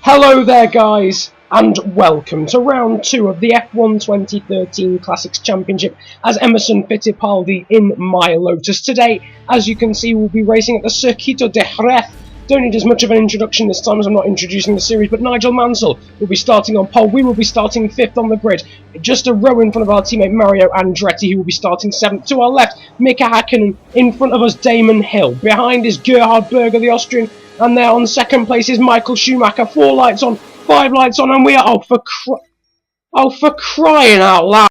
Hello there guys, and welcome to round 2 of the F1 2013 Classics Championship as Emmerson Fittipaldi in my Lotus. Today, as you can see, we'll be racing at the Circuito de Jerez. Don't need as much of an introduction this time as I'm not introducing the series, but Nigel Mansell will be starting on pole. We will be starting 5th on the grid, just a row in front of our teammate Mario Andretti, who will be starting 7th. To our left, Mika Häkkinen. In front of us, Damon Hill. Behind is Gerhard Berger, the Austrian. And there on second place is Michael Schumacher. 4 lights on, 5 lights on, and we are... Oh, for crying out loud.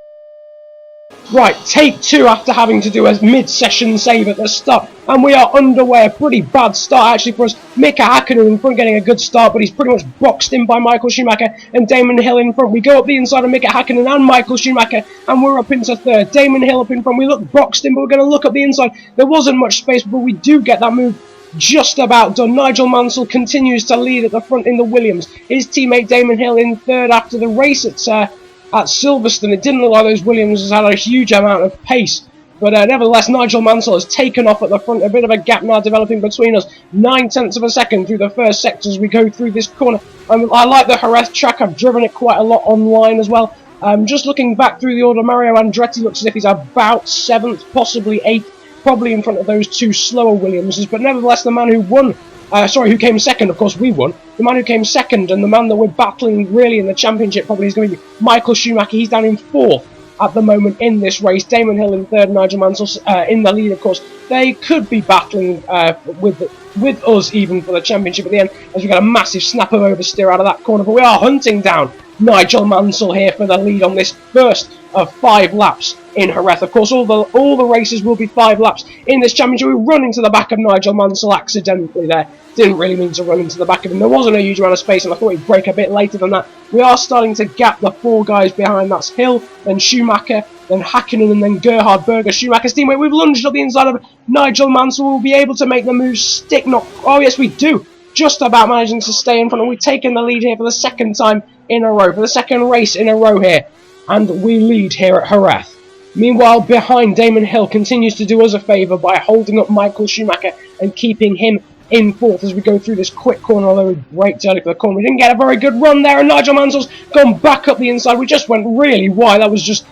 Right, take 2 after having to do a mid-session save at the start. And we are underway. A pretty bad start, actually, for us. Mika Häkkinen in front getting a good start, but he's pretty much boxed in by Michael Schumacher and Damon Hill in front. We go up the inside of Mika Häkkinen and Michael Schumacher, and we're up into 3rd. Damon Hill up in front. We look boxed in, but we're going to look up the inside. There wasn't much space, but we do get that move just about done. Nigel Mansell continues to lead at the front in the Williams. His teammate Damon Hill in 3rd after the race at Silverstone. It didn't look like those Williams had a huge amount of pace, but nevertheless Nigel Mansell has taken off at the front. A bit of a gap now developing between us. 9/10 of a second through the first sector as we go through this corner. I like the Jerez track. I've driven it quite a lot online as well. Just looking back through the order, Mario Andretti looks as if he's about 7th, possibly 8th. Probably in front of those 2 slower Williamses, but nevertheless the man who won, who came second, of course we won, the man who came second and the man that we're battling really in the championship probably is going to be Michael Schumacher. He's down in 4th at the moment in this race. Damon Hill in 3rd, Nigel Mansell in the lead, of course. They could be battling with us even for the championship at the end, as we got a massive snap of oversteer out of that corner, but we are hunting down Nigel Mansell here for the lead on this first of 5 laps in Jerez. Of course, all the races will be 5 laps in this championship. We run into the back of Nigel Mansell accidentally there. Didn't really mean to run into the back of him. There wasn't a huge amount of space, and I thought he'd break a bit later than that. We are starting to gap the 4 guys behind. That's Hill, then Schumacher, then Häkkinen, and then Gerhard Berger. Schumacher's teammate. We've lunged up the inside of Nigel Mansell. Will be able to make the move stick. Not. Oh yes, we do. Just about managing to stay in front, and we've taken the lead here for the 2nd time in a row, for the 2nd race in a row here, and we lead here at Jerez. Meanwhile, behind, Damon Hill continues to do us a favour by holding up Michael Schumacher and keeping him in 4th as we go through this quick corner, although we braked early for the corner. We didn't get a very good run there, and Nigel Mansell's gone back up the inside. We just went really wide. That was just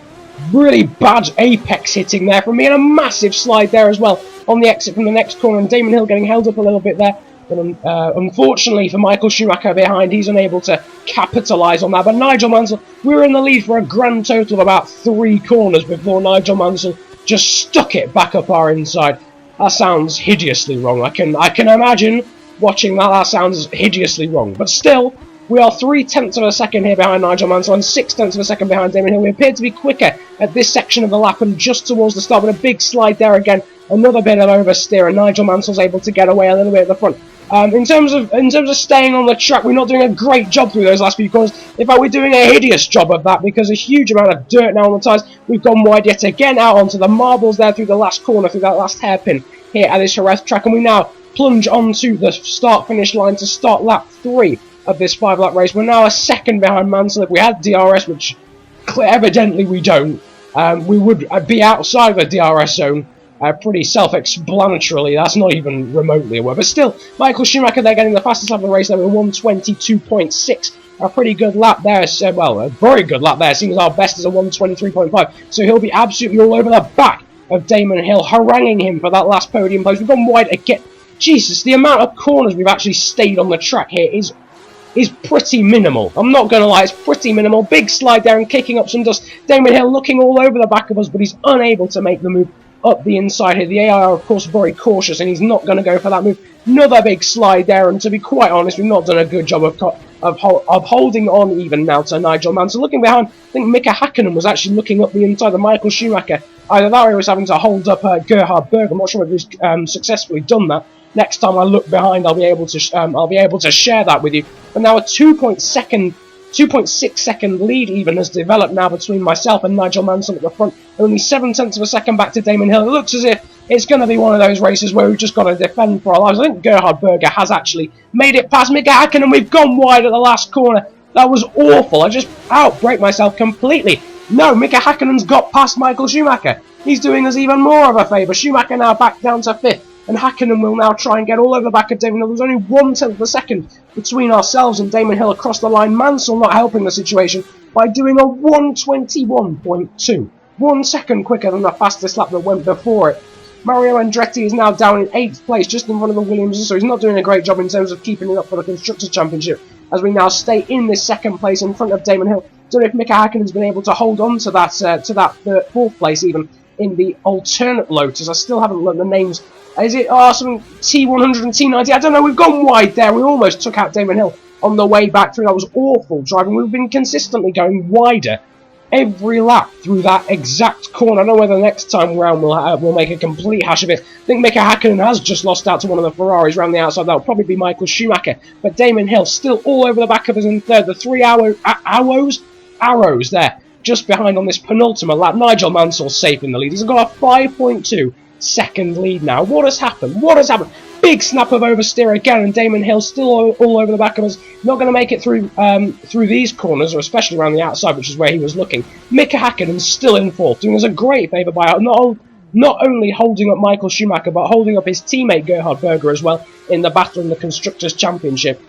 really bad apex hitting there from me, and a massive slide there as well on the exit from the next corner, and Damon Hill getting held up a little bit there. But unfortunately for Michael Schumacher behind, he's unable to capitalise on that. But Nigel Mansell, we were in the lead for a grand total of about 3 corners before Nigel Mansell just stuck it back up our inside. That sounds hideously wrong. I can imagine watching that. That sounds hideously wrong. But still, we are 3/10 of a second here behind Nigel Mansell and 6/10 of a second behind Damon Hill. We appear to be quicker at this section of the lap and just towards the start, but a big slide there again. Another bit of oversteer, and Nigel Mansell's able to get away a little bit at the front. In terms of staying on the track, we're not doing a great job through those last few corners. In fact, we're doing a hideous job of that because a huge amount of dirt now on the tyres. We've gone wide yet again out onto the marbles there through the last corner, through that last hairpin here at this Jerez track, and we now plunge onto the start-finish line to start lap 3 of this 5-lap race. We're now a second behind Mansell. If we had DRS, which evidently we don't, we would be outside of the DRS zone. Pretty self-explanatorily, that's not even remotely aware. But still, Michael Schumacher there getting the fastest lap of the race there with 1:22.6. A pretty good lap there, well, a very good lap there, seeing as our best is a 1:23.5. So he'll be absolutely all over the back of Damon Hill, haranguing him for that last podium place. We've gone wide again. Jesus, the amount of corners we've actually stayed on the track here is pretty minimal. I'm not going to lie, it's pretty minimal. Big slide there and kicking up some dust. Damon Hill looking all over the back of us, but he's unable to make the move up the inside here. The AI are, of course, very cautious, and he's not going to go for that move. Another big slide there, and to be quite honest, we've not done a good job of holding on even now to Nigel Mansell. Looking behind, I think Mika Häkkinen was actually looking up the inside of Michael Schumacher. Either that or he was having to hold up Gerhard Berger. I'm not sure if he's successfully done that. Next time I look behind, I'll be able to share that with you. But now a 2.6 second lead even has developed now between myself and Nigel Mansell at the front. Only 7/10 of a second back to Damon Hill. It looks as if it's going to be one of those races where we've just got to defend for our lives. I think Gerhard Berger has actually made it past Mika Häkkinen, and we've gone wide at the last corner. That was awful. I just outbraked myself completely. No, Mika Häkkinen's got past Michael Schumacher. He's doing us even more of a favour. Schumacher now back down to 5th. and Hakkinen will now try and get all over the back of Damon Hill. There's only 1/10 of a second between ourselves and Damon Hill across the line. Mansell not helping the situation by doing a 1:21.2. 1 second quicker than the fastest lap that went before it. Mario Andretti is now down in 8th place, just in front of the Williams, so he's not doing a great job in terms of keeping it up for the Constructors' Championship, as we now stay in this 2nd place in front of Damon Hill. Don't know if Mika Hakkinen's been able to hold on to that 4th place even in the alternate Lotus. I still haven't learned the names. Is it some T100 and T90? I don't know, we've gone wide there. We almost took out Damon Hill on the way back through. That was awful driving. We've been consistently going wider every lap through that exact corner. I don't know whether next time round we'll make a complete hash of it. I think Mika Hakkinen has just lost out to one of the Ferraris round the outside. That'll probably be Michael Schumacher. But Damon Hill still all over the back of us in 3rd. The 3 arrows there, just behind on this penultimate lap. Nigel Mansell safe in the lead. He's got a 5.2 second lead now. What has happened? What has happened? Big snap of oversteer again, and Damon Hill still all over the back of us. Not going to make it through these corners, or especially around the outside, which is where he was looking. Mika Hakkinen's still in 4th, doing us a great favour by not only holding up Michael Schumacher, but holding up his teammate Gerhard Berger as well in the battle in the Constructors' Championship.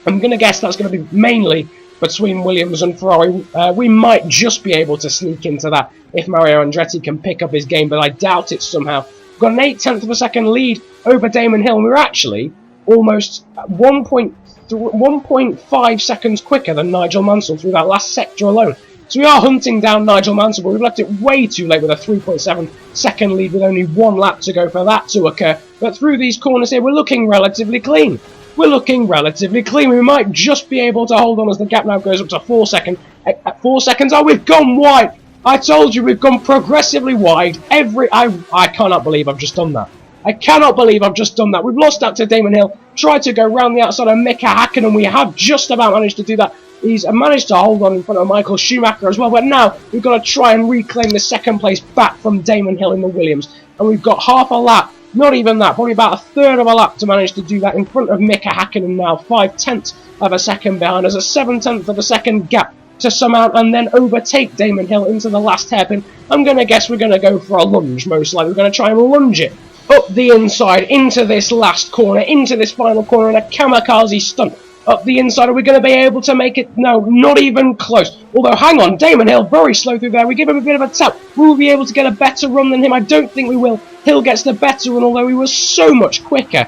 I'm going to guess that's going to be mainly between Williams and Ferrari. We might just be able to sneak into that if Mario Andretti can pick up his game, but I doubt it somehow. We've got an 0.8 of a second lead over Damon Hill, and we're actually almost 1.5 seconds quicker than Nigel Mansell through that last sector alone. So we are hunting down Nigel Mansell, but we've left it way too late with a 3.7 second lead with only 1 lap to go for that to occur. But through these corners here, we're looking relatively clean. We're looking relatively clean. We might just be able to hold on as the gap now goes up to 4 seconds. At 4 seconds, oh, we've gone wide. I told you we've gone progressively wide. I cannot believe I've just done that. I cannot believe I've just done that. We've lost out to Damon Hill. Tried to go round the outside of Mika Hakkinen. We have just about managed to do that. He's managed to hold on in front of Michael Schumacher as well. But now we've got to try and reclaim the 2nd place back from Damon Hill in the Williams. And we've got half a lap. Not even that, probably about a 1/3 of a lap to manage to do that in front of Mika Hakkinen now. 5/10 of a second behind us. A 7/10 of a second gap to surmount and then overtake Damon Hill into the last hairpin. I'm going to guess we're going to go for a lunge, most likely. We're going to try and lunge it up the inside into this last corner, into this final corner in a kamikaze stunt. Up the inside, are we going to be able to make it? No, not even close. Although, hang on, Damon Hill, very slow through there. We give him a bit of a tap. Will we be able to get a better run than him? I don't think we will. Hill gets the better run, although he was so much quicker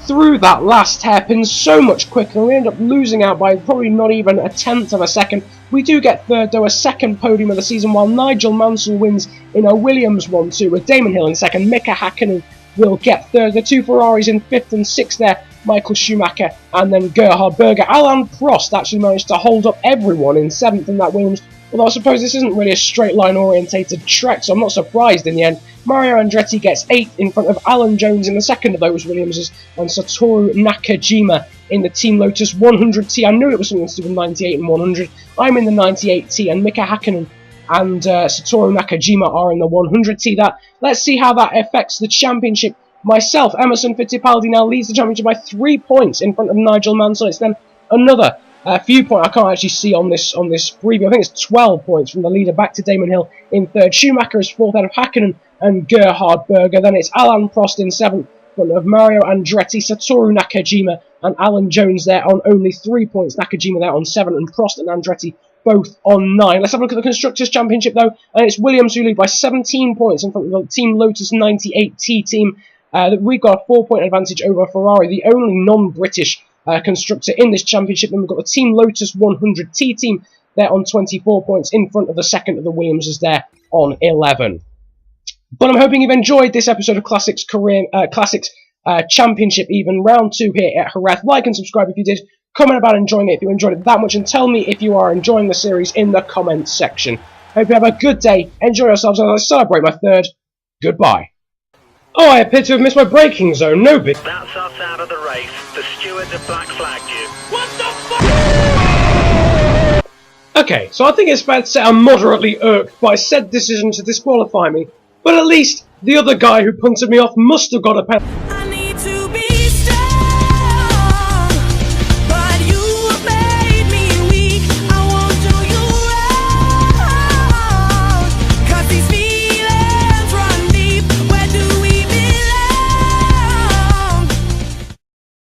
through that last hairpin, so much quicker. We end up losing out by probably not even a 1/10 of a second. We do get 3rd, though, a 2nd podium of the season, while Nigel Mansell wins in a Williams 1-2, with Damon Hill in 2nd. Mika Hakkinen will get 3rd. The 2 Ferraris in 5th and 6th there, Michael Schumacher and then Gerhard Berger. Alain Prost actually managed to hold up everyone in 7th in that Williams, although I suppose this isn't really a straight line orientated track, so I'm not surprised in the end. Mario Andretti gets 8th in front of Alan Jones in the 2nd of those Williamses, and Satoru Nakajima in the Team Lotus 100T. I knew it was something to do with 98 and 100. I'm in the 98T, and Mika Hakkinen and Satoru Nakajima are in the 100T. Let's see how that affects the championship. Myself, Emmerson Fittipaldi, now leads the championship by 3 points in front of Nigel Mansell. It's then another few points. I can't actually see on this preview. I think it's 12 points from the leader back to Damon Hill in 3rd. Schumacher is 4th out of Hakkinen and Gerhard Berger. Then it's Alain Prost in 7th in front of Mario Andretti, Satoru Nakajima and Alan Jones there on only 3 points. Nakajima there on 7 and Prost and Andretti both on 9. Let's have a look at the Constructors' Championship though, and it's Williams who lead by 17 points in front of the Team Lotus 98T team. We've got a 4-point advantage over Ferrari, the only non-British constructor in this championship. Then we've got the Team Lotus 100T team there on 24 points in front of the 2nd of the Williamses there on 11. But I'm hoping you've enjoyed this episode of Classics Championship even round 2 here at Jerez. Like and subscribe if you did. Comment about enjoying it if you enjoyed it that much, and tell me if you are enjoying the series in the comments section. Hope you have a good day. Enjoy yourselves as I celebrate my 3rd. Goodbye. Oh, I appear to have missed my braking zone. No big. That's us out of the race. The stewards have black flagged you. What the fuck? Okay, so I think it's fair to say I'm moderately irked by said decision to disqualify me, but at least the other guy who punted me off must have got a penalty.